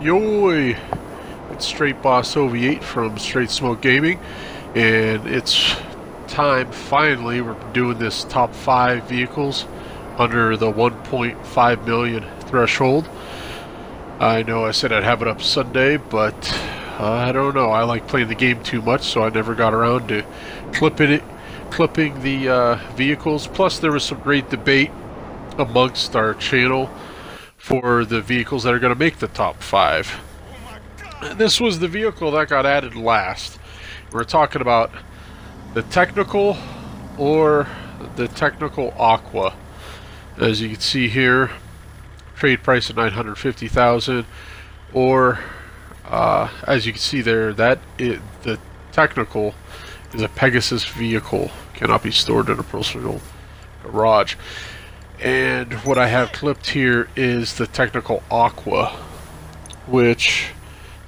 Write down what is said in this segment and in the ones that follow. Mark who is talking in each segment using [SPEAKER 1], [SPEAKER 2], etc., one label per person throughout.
[SPEAKER 1] Yoy! It's Straight Boss OV8 from Straight Smoke Gaming, and it's time finally. We're doing this top 5 vehicles under the 1.5 million threshold. I know I said I'd have it up Sunday, but I don't know. I like playing the game too much, so I never got around to clipping the vehicles. Plus, there was some great debate amongst our channel for the vehicles that are going to make the top 5. This was the vehicle that got added last. We're talking about the technical or the technical Aqua. As you can see here, trade price of $950,000, or as you can see there, the technical is a Pegasus vehicle, cannot be stored in a personal garage. And what I have clipped here is the technical Aqua, which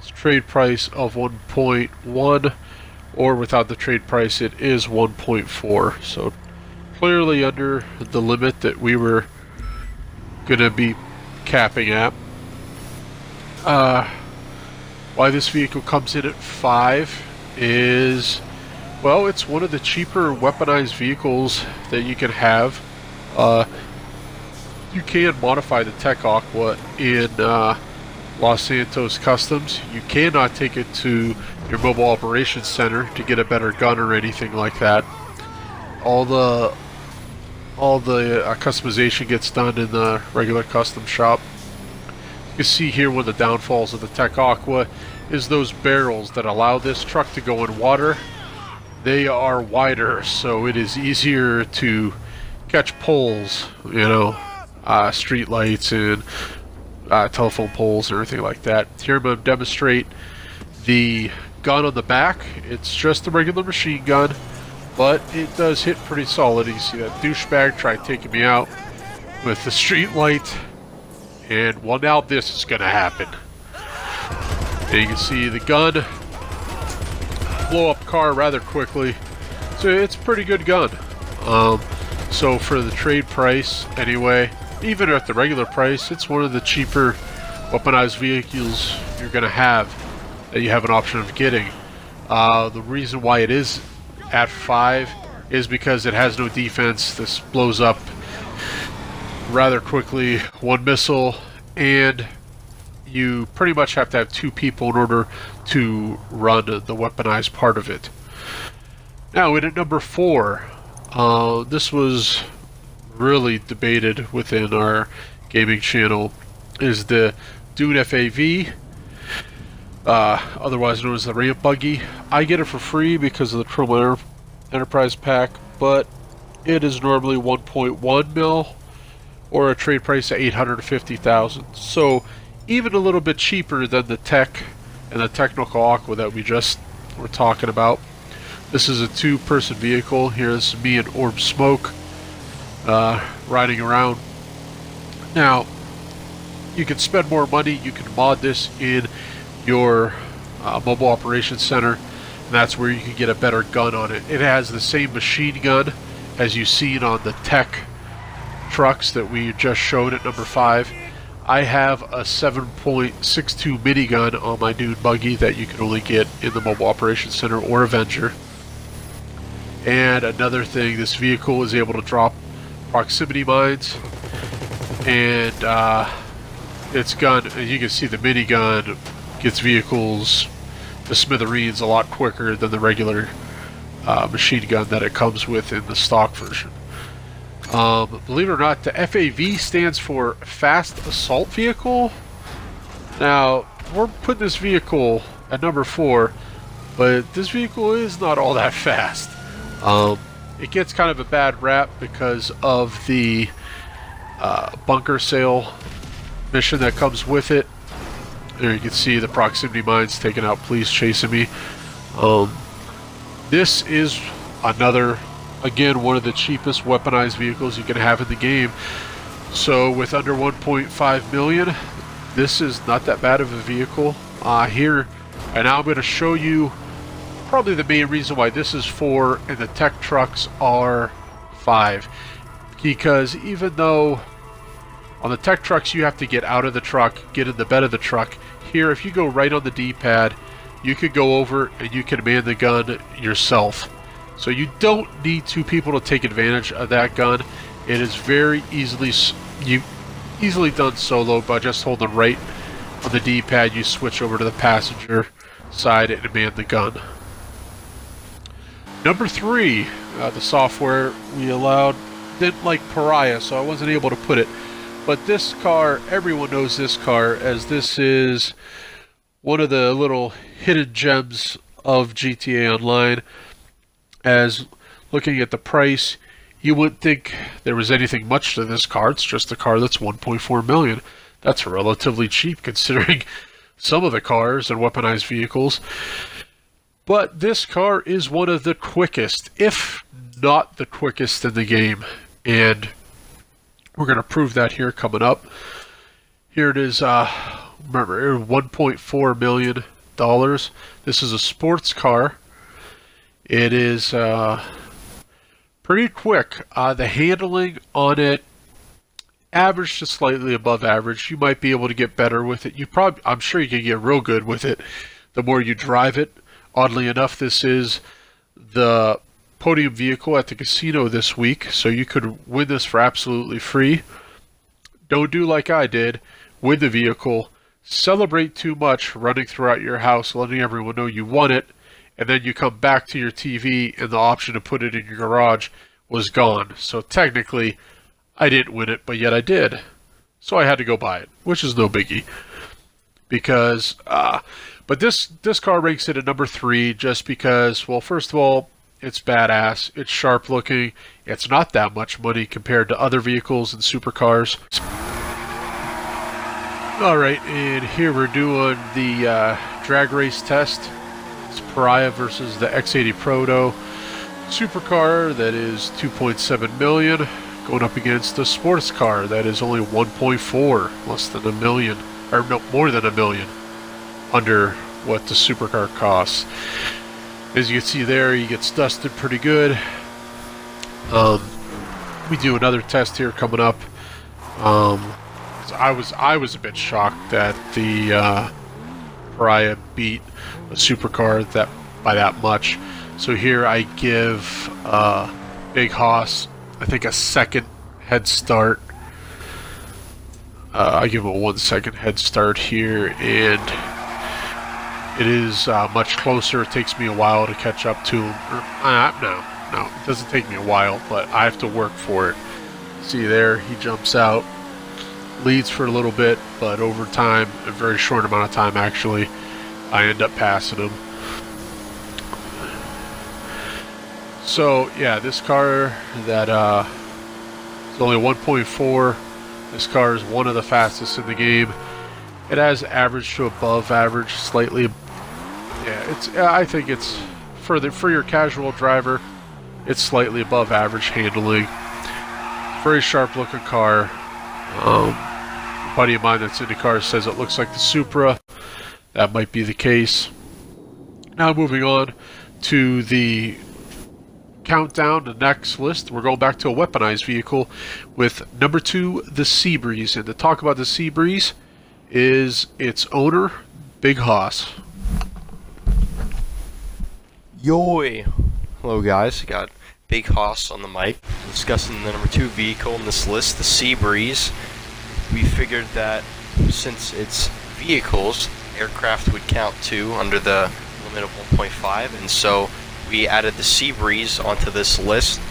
[SPEAKER 1] is trade price of 1.1, or without the trade price it is 1.4. So clearly under the limit that we were going to be capping at. Why this vehicle comes in at 5 is, well, it's one of the cheaper weaponized vehicles that you can have. You can modify the Tech Aqua in Los Santos Customs. You cannot take it to your mobile operations center to get a better gun or anything like that. All the customization gets done in the regular custom shop. You can see here one of the downfalls of the Tech Aqua is those barrels that allow this truck to go in water. They are wider, so it is easier to catch poles, street lights and telephone poles and everything like that. Here I'm going to demonstrate the gun on the back. It's just a regular machine gun, but it does hit pretty solid. You see that douchebag tried taking me out with the street light, and well, now this is going to happen. And you can see the gun blow up car rather quickly, so it's a pretty good gun. So for the trade price anyway, even at the regular price, it's one of the cheaper weaponized vehicles you're going to have that you have an option of getting. The reason why it is at 5 is because it has no defense. This blows up rather quickly, one missile, and you pretty much have to have 2 people in order to run the weaponized part of it. Now, in at number 4, this was really debated within our gaming channel, is the Dune FAV, otherwise known as the ramp buggy. I get it for free because of the Chrome Enterprise pack, but it is normally 1.1 mil or a trade price of $850,000. So even a little bit cheaper than the Tech and the Technical Aqua that we just were talking about. This is a 2-person vehicle. Here's me and Orb Smoke riding around. Now, you can spend more money. You can mod this in your mobile operations center, and that's where you can get a better gun on it. It has the same machine gun as you've seen on the Tech trucks that we just showed at number 5. I have a 7.62 minigun on my Dune buggy that you can only get in the mobile operations center or Avenger. And another thing, this vehicle is able to drop proximity mines, and its gun, as you can see, the minigun gets vehicles to smithereens a lot quicker than the regular machine gun that it comes with in the stock version. Believe it or not, the FAV stands for Fast Assault Vehicle. Now, we're putting this vehicle at number 4, but this vehicle is not all that fast. It gets kind of a bad rap because of the bunker sale mission that comes with it. There you can see the proximity mines taking out police chasing me. This is another, again, one of the cheapest weaponized vehicles you can have in the game. So with under 1.5 million, this is not that bad of a vehicle. Here, and now I'm going to show you probably the main reason why this is 4 and the Tech trucks are 5. Because even though On the tech trucks, you have to get out of the truck, get in the bed of the truck. Here, if you go right on the D-pad, you could go over and you can man the gun yourself. So you don't need two people to take advantage of that gun. It is very easily done solo by just holding right on the D-pad. You switch over to the passenger side and man the gun. Number 3, the software we allowed didn't like Pariah, so I wasn't able to put it. But this car, everyone knows this car, as this is one of the little hidden gems of GTA Online. As looking at the price, you wouldn't think there was anything much to this car. It's just a car that's 1.4 million. That's relatively cheap considering some of the cars and weaponized vehicles. But this car is one of the quickest, if not the quickest in the game. And we're going to prove that here coming up. Here it is, remember, $1.4 million. This is a sports car. It is pretty quick. The handling on it, average to slightly above average. You might be able to get better with it. I'm sure you can get real good with it the more you drive it. Oddly enough, this is the podium vehicle at the casino this week, so you could win this for absolutely free. Don't do like I did. Win the vehicle. Celebrate too much running throughout your house, letting everyone know you won it, and then you come back to your TV and the option to put it in your garage was gone. So technically, I didn't win it, but yet I did. So I had to go buy it, which is no biggie. Because, but this car ranks it at number 3 just because, well, first of all, it's badass, it's sharp looking, it's not that much money compared to other vehicles and supercars. Alright, and here we're doing the drag race test. It's Pariah versus the X80 Proto supercar that is 2.7 million, going up against a sports car that is only 1.4, less than a million, or no, more than a million, under what the supercar costs. As you can see there, he gets dusted pretty good. We do another test here coming up. So I was a bit shocked that the Pariah beat a supercar by that much. So here I give Big Hoss, I think, a second head start. I give him a 1 second head start here, and it is much closer. It takes me a while to catch up to him. No, it doesn't take me a while, but I have to work for it. See there, he jumps out, leads for a little bit, but over time, a very short amount of time actually, I end up passing him. So yeah, this car that is only 1.4. This car is one of the fastest in the game. It has average to above average, slightly. Yeah, I think it's for your casual driver, it's slightly above average handling. Very sharp looking car. A buddy of mine that's into cars says it looks like the Supra. That might be the case. Now moving on to the countdown, the next list, we're going back to a weaponized vehicle with number 2, the Seabreeze. And to talk about the Seabreeze is its owner, Big Hoss.
[SPEAKER 2] Yoy! Hello guys, got Big Hoss on the mic, discussing the number 2 vehicle in this list, the Seabreeze. We figured that since it's vehicles, aircraft would count too under the limit of 1.5, and so we added the Seabreeze onto this list,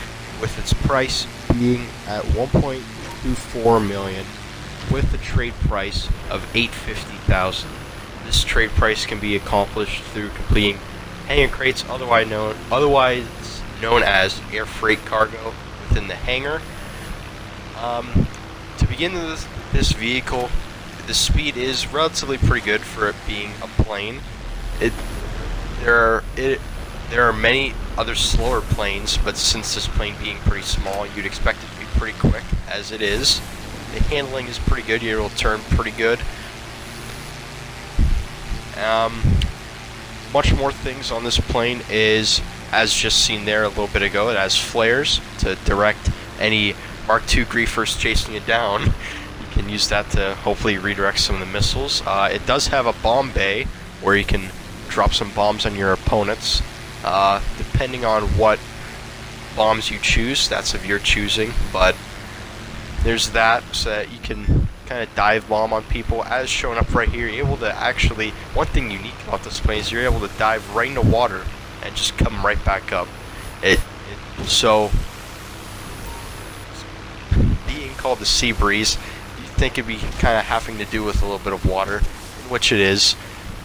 [SPEAKER 2] with its price being at 1.24 million, with a trade price of $850,000. This trade price can be accomplished through completing hangar crates, otherwise known as air freight cargo, within the hangar. To begin with this vehicle, the speed is relatively pretty good for it being a plane. There are many other slower planes, but since this plane being pretty small, you'd expect it to be pretty quick, as it is. The handling is pretty good. You'll turn pretty good. Much more things on this plane is, as just seen there a little bit ago, it has flares to direct any Mark II griefers chasing it down. You can use that to hopefully redirect some of the missiles. It does have a bomb bay where you can drop some bombs on your opponents. Depending on what bombs you choose, that's of your choosing, but there's that, so that you can kind of dive bomb on people. As shown up right here, you're able to actually, one thing unique about this plane is you're able to dive right into water and just come right back up. So being called the Sea Breeze, you think it'd be kind of having to do with a little bit of water, which it is.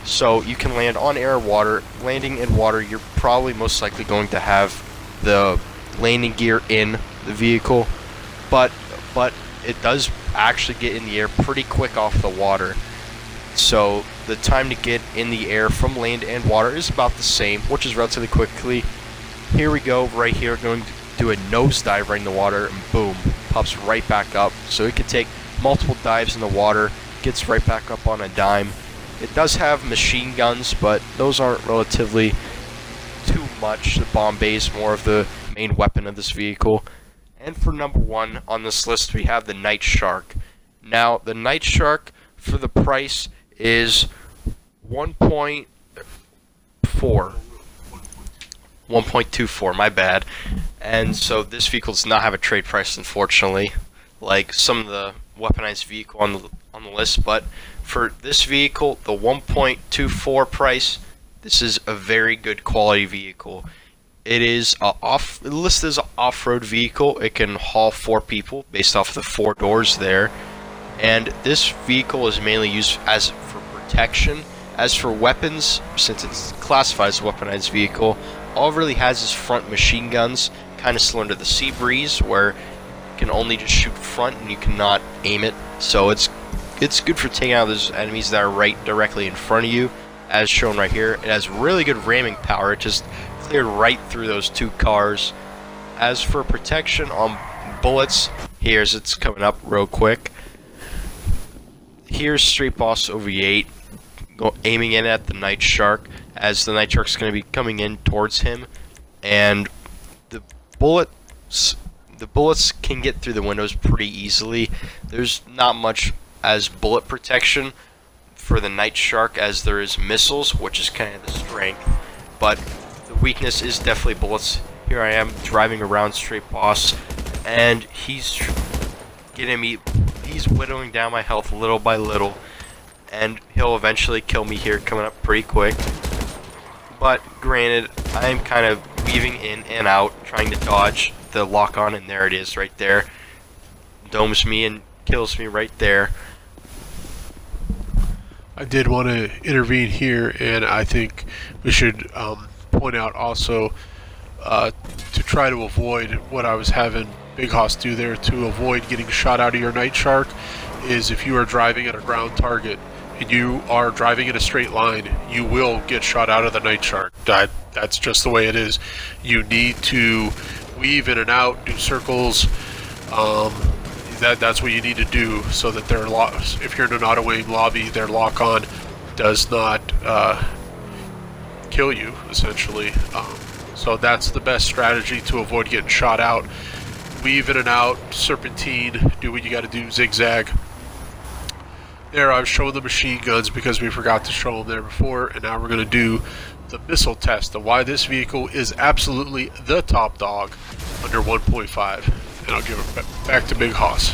[SPEAKER 2] So you can land on air or water. Landing in water, you're probably most likely going to have the landing gear in the vehicle, but it does actually get in the air pretty quick off the water. So the time to get in the air from land and water is about the same, which is relatively quickly. Here we go, right here, going to do a nosedive right in the water, and boom, pops right back up. So it could take multiple dives in the water, gets right back up on a dime. It does have machine guns, but those aren't relatively too much. The bomb bay is more of the main weapon of this vehicle. And for number 1 on this list, we have the Nightshark. Now, the Nightshark, for the price, is 1.24, my bad. And so this vehicle does not have a trade price, unfortunately, like some of the weaponized vehicle on the list. But for this vehicle, the 1.24 price, this is a very good quality vehicle. It is listed as an off-road vehicle. It can haul 4 people based off of the 4 doors there. And this vehicle is mainly used as for protection. As for weapons, since it's classified as a weaponized vehicle, all it really has is front machine guns, kind of similar to the Sea Breeze, where you can only just shoot front and you cannot aim it. So it's good for taking out those enemies that are right directly in front of you, as shown right here. It has really good ramming power. It just cleared right through those 2 cars. As for protection on bullets, here's it's coming up real quick. Here's Street Boss OV8 aiming in at the Nightshark, as the Nightshark's going to be coming in towards him, and the bullets can get through the windows pretty easily. There's not much as bullet protection for the Nightshark as there is missiles, which is kind of the strength, but the weakness is definitely bullets. Here I am driving around Straight Boss, and he's getting me. He's whittling down my health little by little, and he'll eventually kill me here, coming up pretty quick. But granted, I'm kind of weaving in and out, trying to dodge the lock-on, and there it is right there. Domes me and kills me right there.
[SPEAKER 1] I did want to intervene here, and I think we should point out also to try to avoid what I was having Big Hoss do there, to avoid getting shot out of your Nightshark, is if you are driving at a ground target and you are driving in a straight line, you will get shot out of the Nightshark. That's just the way it is. You need to weave in and out, do circles. That's what you need to do, so that their if you're in an auto aim lobby, their lock on does not kill you, essentially. So that's the best strategy to avoid getting shot out. Weave in and out, serpentine, do what you got to do, zigzag. There, I was showing the machine guns because we forgot to show them there before, and now we're going to do the missile test of why this vehicle is absolutely the top dog under 1.5. And I'll give it back to Big Hoss.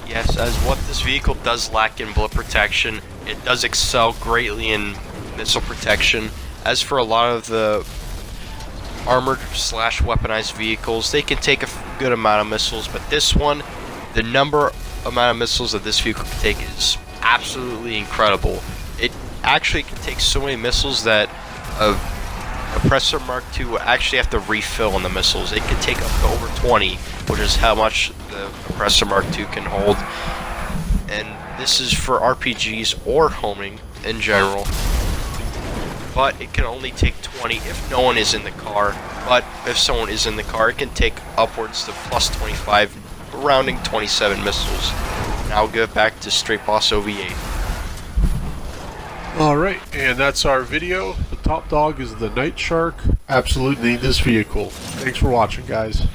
[SPEAKER 2] Yes, as what this vehicle does lack in bullet protection, it does excel greatly in missile protection. As for a lot of the armored / weaponized vehicles, they can take a good amount of missiles, but this one, the amount of missiles that this vehicle can take is absolutely incredible. It actually can take so many missiles that a Oppressor Mark II will actually have to refill on the missiles. It can take up to over 20, which is how much the Oppressor Mark II can hold. And this is for RPGs or homing in general. But it can only take 20 if no one is in the car. But if someone is in the car, it can take upwards to plus 25, rounding 27 missiles. Now I'll give it back to Straight Boss OV8.
[SPEAKER 1] Alright, and that's our video. The top dog is the Nightshark. Absolutely need this vehicle. Thanks for watching, guys.